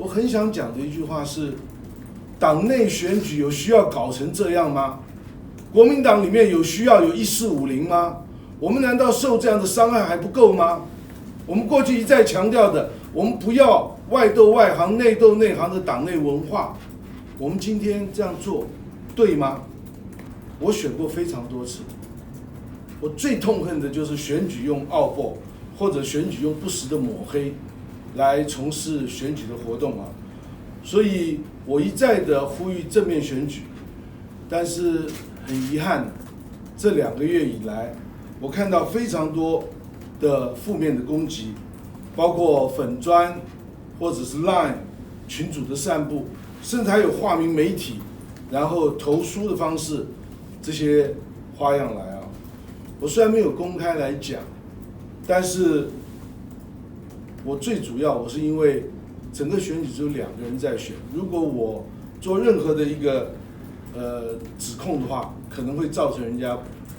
我很想讲的一句话是：党内选举有需要搞成这样吗？国民党里面有需要有1450吗？我们难道受这样的伤害还不够吗？我们过去一再强调的，我们不要外斗外行、内斗内行的党内文化，我们今天这样做对吗？我选过非常多次，我最痛恨的就是选举用傲报或者选举用不实的抹黑来从事选举的活动啊，所以我一再的呼吁正面选举，但是很遗憾，这2个月以来，我看到非常多的负面的攻击，包括粉专或者是 Line 群组的散布，甚至还有化名媒体，然后投书的方式，这些花样来啊。我虽然没有公开来讲，但是我最主要，我是因为整个选举只有2个人在选，如果我做任何的一个指控的话，可能会造成人家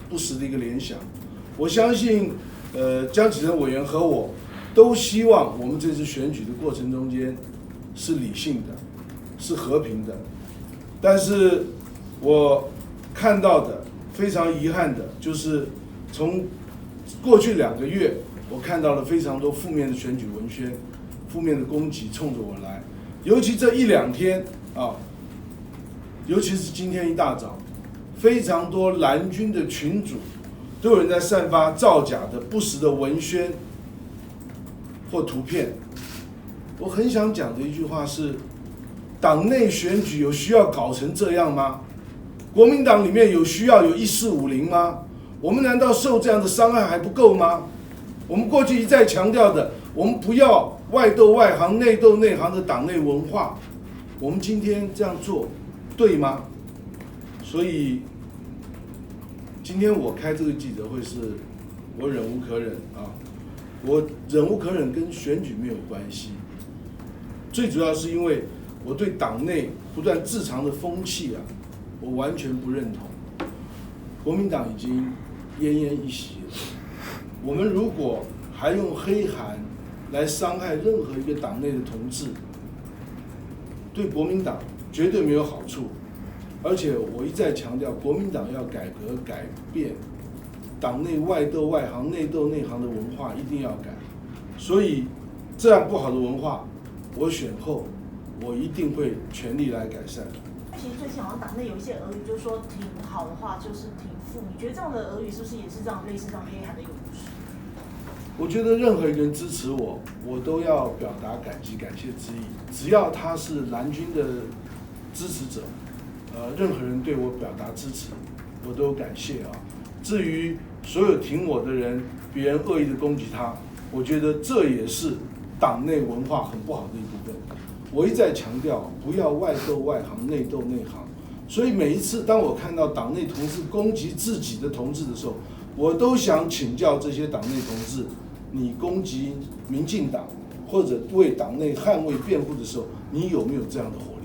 不实的一个联想。我相信江启臣委员和我都希望我们这次选举的过程中间是理性的，是和平的，但是我看到的非常遗憾的就是从过去2个月。我看到了非常多负面的选举文宣，负面的攻击冲着我来，尤其这1、2天啊，尤其是今天一大早，非常多蓝军的群组都有人在散发造假的不实的文宣或图片。我很想讲的一句话是：党内选举有需要搞成这样吗？国民党里面有需要有1450吗？我们难道受这样的伤害还不够吗？我们过去一再强调的，我们不要外斗外行、内斗内行的党内文化，我们今天这样做对吗？所以今天我开这个记者会是我忍无可忍啊，我忍无可忍跟选举没有关系，最主要是因为我对党内不断自强的风气啊，我完全不认同。国民党已经奄奄一息了。我们如果还用黑函来伤害任何一个党内的同志，对国民党绝对没有好处。而且我一再强调，国民党要改革改变，党内外斗外行、内斗内行的文化一定要改。所以这样不好的文化，我选后我一定会全力来改善。其实最近好像党内有一些俄语，就是说挺好的话就是挺负。你觉得这样的俄语是不是也是这样类似这样黑函的一个故事？我觉得任何一个人支持我，我都要表达感激、感谢之意。只要他是蓝军的支持者，任何人对我表达支持，我都感谢啊。至于所有挺我的人，别人恶意的攻击他，我觉得这也是党内文化很不好的一部分。我一再强调，不要外斗外行、内斗内行。所以每一次当我看到党内同志攻击自己的同志的时候，我都想请教这些党内同志，你攻击民进党或者为党内捍卫辩护的时候，你有没有这样的火